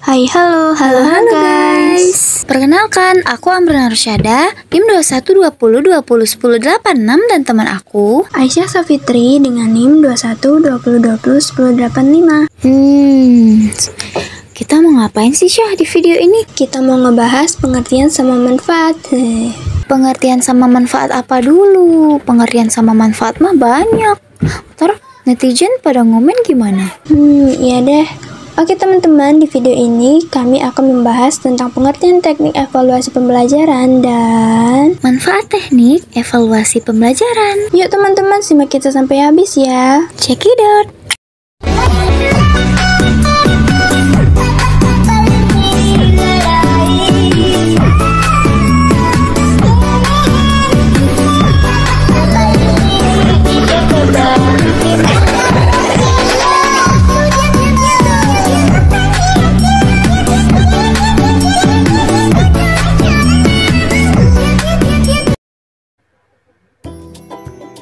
Hai, halo guys. Perkenalkan, aku Amrina Rusyada, NIM 2120201086 dan teman aku Aisyah Safitri dengan NIM 2120201085. Kita mau ngapain sih Syah di video ini? Kita mau ngebahas pengertian sama manfaat. Pengertian sama manfaat apa dulu? Pengertian sama manfaat mah banyak. Ntar netizen pada ngomen gimana? Iya deh. Oke teman-teman, di video ini kami akan membahas tentang pengertian teknik evaluasi pembelajaran dan manfaat teknik evaluasi pembelajaran. Yuk teman-teman, simak kita sampai habis ya. Check it out.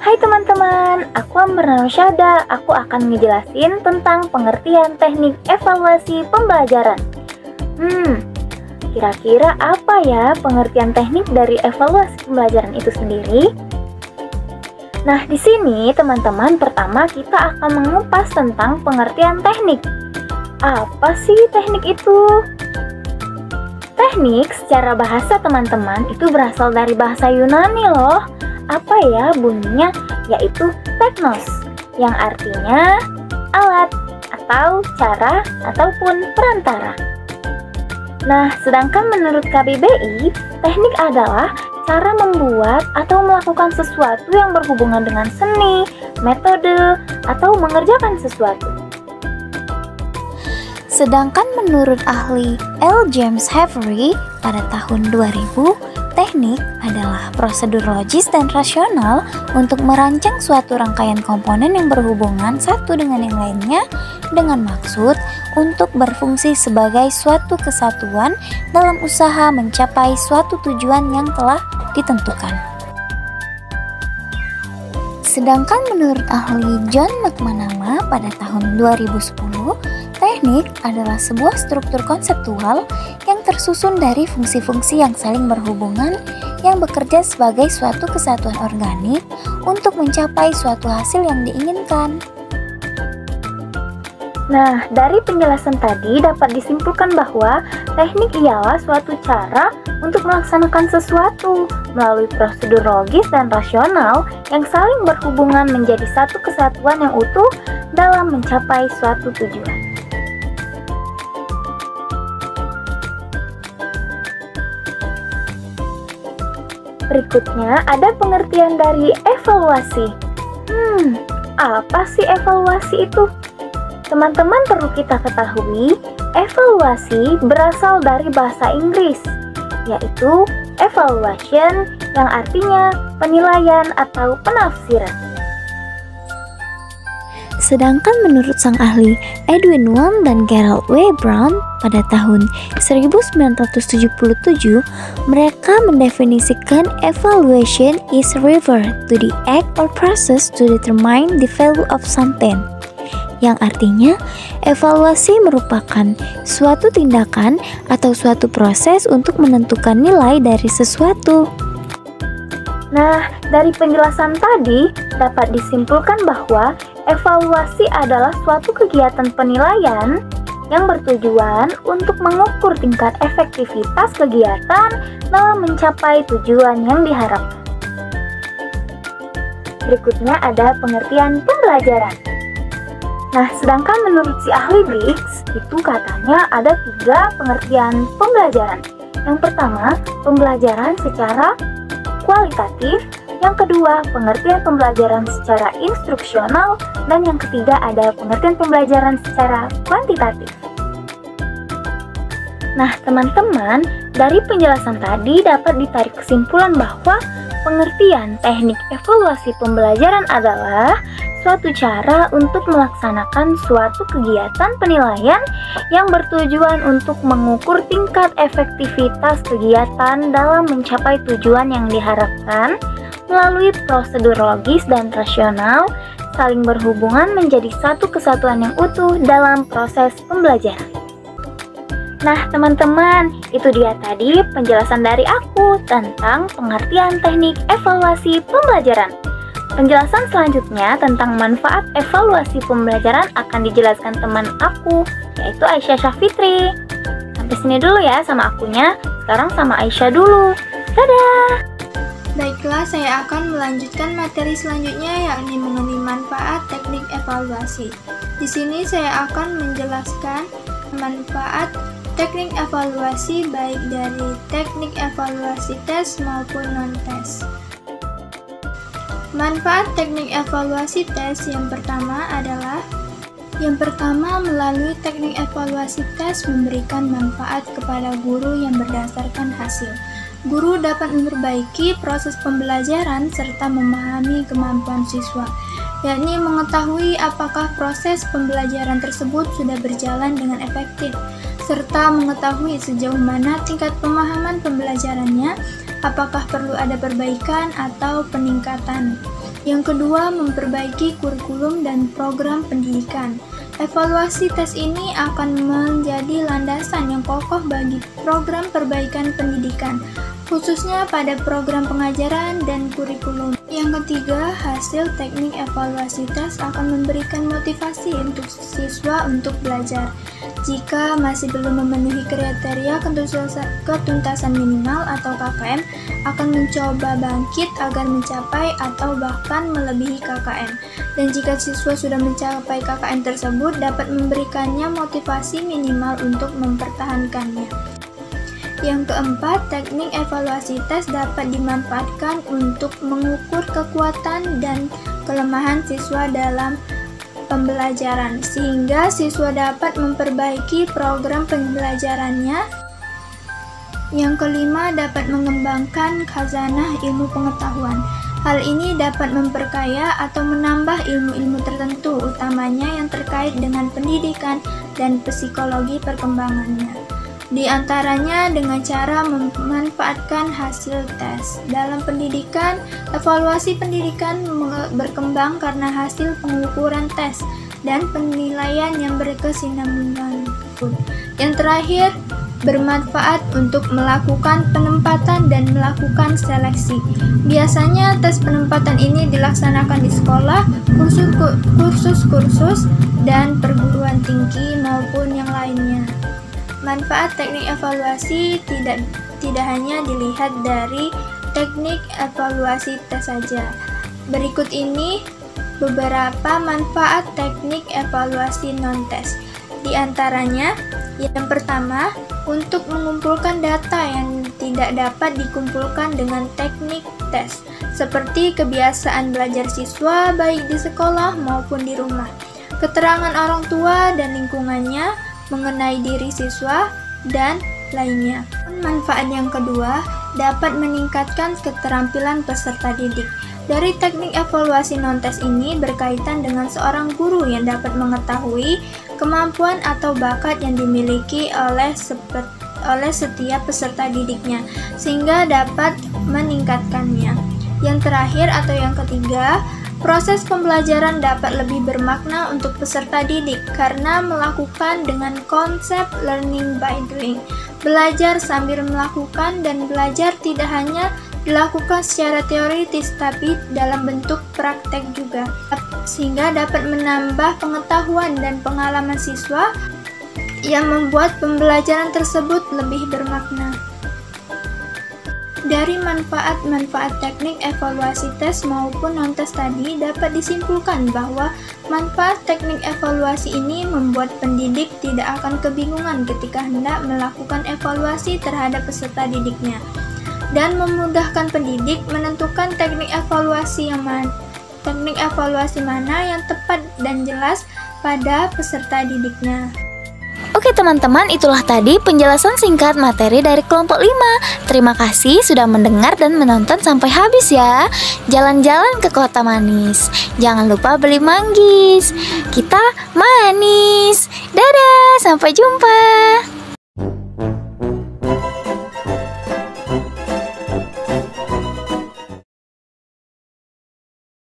Hai teman-teman, aku Amrina Rusyada. Aku akan ngejelasin tentang pengertian teknik evaluasi pembelajaran. Kira-kira apa ya pengertian teknik dari evaluasi pembelajaran itu sendiri? Nah, di sini teman-teman, pertama kita akan mengupas tentang pengertian teknik. Apa sih teknik itu? Teknik secara bahasa teman-teman itu berasal dari bahasa Yunani loh. Apa ya bunyinya? Yaitu teknos, yang artinya alat atau cara ataupun perantara. Nah, sedangkan menurut KBBI, teknik adalah cara membuat atau melakukan sesuatu yang berhubungan dengan seni, metode, atau mengerjakan sesuatu. Sedangkan menurut ahli L. James Avery pada tahun 2000, teknik adalah prosedur logis dan rasional untuk merancang suatu rangkaian komponen yang berhubungan satu dengan yang lainnya dengan maksud untuk berfungsi sebagai suatu kesatuan dalam usaha mencapai suatu tujuan yang telah ditentukan. Sedangkan menurut ahli John McManama pada tahun 2010, teknik adalah sebuah struktur konseptual yang tersusun dari fungsi-fungsi yang saling berhubungan yang bekerja sebagai suatu kesatuan organik untuk mencapai suatu hasil yang diinginkan. Nah, dari penjelasan tadi dapat disimpulkan bahwa teknik ialah suatu cara untuk melaksanakan sesuatu melalui prosedur logis dan rasional yang saling berhubungan menjadi satu kesatuan yang utuh dalam mencapai suatu tujuan. Berikutnya ada pengertian dari evaluasi. Apa sih evaluasi itu? Teman-teman perlu kita ketahui, evaluasi berasal dari bahasa Inggris, yaitu evaluation yang artinya penilaian atau penafsiran. Sedangkan menurut sang ahli Edwin Wong dan Gerald W. Brown pada tahun 1977, mereka mendefinisikan evaluation is refer to the act or process to determine the value of something. Yang artinya, evaluasi merupakan suatu tindakan atau suatu proses untuk menentukan nilai dari sesuatu. Nah, dari penjelasan tadi dapat disimpulkan bahwa evaluasi adalah suatu kegiatan penilaian yang bertujuan untuk mengukur tingkat efektivitas kegiatan dalam mencapai tujuan yang diharapkan. Berikutnya ada pengertian pembelajaran. Nah, sedangkan menurut si ahli Briggs, itu katanya ada 3 pengertian pembelajaran. Yang pertama, pembelajaran secara kualitatif. Yang kedua, pengertian pembelajaran secara instruksional. Dan yang ketiga, ada pengertian pembelajaran secara kuantitatif. Nah, teman-teman, dari penjelasan tadi dapat ditarik kesimpulan bahwa pengertian teknik evaluasi pembelajaran adalah suatu cara untuk melaksanakan suatu kegiatan penilaian yang bertujuan untuk mengukur tingkat efektivitas kegiatan dalam mencapai tujuan yang diharapkan melalui prosedur logis dan rasional, saling berhubungan menjadi satu kesatuan yang utuh dalam proses pembelajaran. Nah teman-teman, itu dia tadi penjelasan dari aku tentang pengertian teknik evaluasi pembelajaran. Penjelasan selanjutnya tentang manfaat evaluasi pembelajaran akan dijelaskan teman aku, yaitu Aisyah Syafitri. Sampai sini dulu ya sama akunya, sekarang sama Aisyah dulu. Dadah! Baiklah, saya akan melanjutkan materi selanjutnya yakni mengenai manfaat teknik evaluasi. Di sini saya akan menjelaskan manfaat teknik evaluasi baik dari teknik evaluasi tes maupun non-tes. Manfaat teknik evaluasi tes yang pertama adalah melalui teknik evaluasi tes memberikan manfaat kepada guru yang berdasarkan hasil. Guru dapat memperbaiki proses pembelajaran serta memahami kemampuan siswa, yakni mengetahui apakah proses pembelajaran tersebut sudah berjalan dengan efektif, serta mengetahui sejauh mana tingkat pemahaman pembelajarannya, apakah perlu ada perbaikan atau peningkatan. Yang kedua, memperbaiki kurikulum dan program pendidikan. Evaluasi tes ini akan menjadi landasan yang kokoh bagi program perbaikan pendidikan, khususnya pada program pengajaran dan kurikulum. Yang ketiga, hasil teknik evaluasi tes akan memberikan motivasi untuk siswa untuk belajar. Jika masih belum memenuhi kriteria ketuntasan minimal atau KKM, akan mencoba bangkit agar mencapai atau bahkan melebihi KKM. Dan jika siswa sudah mencapai KKM tersebut, dapat memberikannya motivasi minimal untuk mempertahankannya. Yang keempat, teknik evaluasi tes dapat dimanfaatkan untuk mengukur kekuatan dan kelemahan siswa dalam pembelajaran, sehingga siswa dapat memperbaiki program pembelajarannya. Yang kelima, dapat mengembangkan khazanah ilmu pengetahuan. Hal ini dapat memperkaya atau menambah ilmu-ilmu tertentu, utamanya yang terkait dengan pendidikan dan psikologi perkembangannya. Di antaranya dengan cara memanfaatkan hasil tes. Dalam pendidikan, evaluasi pendidikan berkembang karena hasil pengukuran tes dan penilaian yang berkesinambungan. Yang terakhir, bermanfaat untuk melakukan penempatan dan melakukan seleksi. Biasanya tes penempatan ini dilaksanakan di sekolah, kursus-kursus, dan perguruan tinggi maupun yang lainnya. Manfaat teknik evaluasi tidak hanya dilihat dari teknik evaluasi tes saja. Berikut ini beberapa manfaat teknik evaluasi non-tes. Di antaranya, yang pertama, untuk mengumpulkan data yang tidak dapat dikumpulkan dengan teknik tes, seperti kebiasaan belajar siswa baik di sekolah maupun di rumah, keterangan orang tua dan lingkungannya mengenai diri siswa, dan lainnya. Manfaat yang kedua, dapat meningkatkan keterampilan peserta didik. Dari teknik evaluasi non-tes ini berkaitan dengan seorang guru yang dapat mengetahui kemampuan atau bakat yang dimiliki oleh setiap peserta didiknya, sehingga dapat meningkatkannya. Yang terakhir atau yang ketiga, proses pembelajaran dapat lebih bermakna untuk peserta didik karena melakukan dengan konsep learning by doing. Belajar sambil melakukan, dan belajar tidak hanya dilakukan secara teoritis tapi dalam bentuk praktek juga, sehingga dapat menambah pengetahuan dan pengalaman siswa yang membuat pembelajaran tersebut lebih bermakna. Dari manfaat-manfaat teknik evaluasi tes maupun non-tes tadi dapat disimpulkan bahwa manfaat teknik evaluasi ini membuat pendidik tidak akan kebingungan ketika hendak melakukan evaluasi terhadap peserta didiknya, dan memudahkan pendidik menentukan teknik evaluasi mana yang tepat dan jelas pada peserta didiknya. Oke teman-teman, itulah tadi penjelasan singkat materi dari kelompok 5. Terima kasih sudah mendengar dan menonton sampai habis ya. Jalan-jalan ke Kota Manis. Jangan lupa beli manggis. Kita manis. Dadah, sampai jumpa.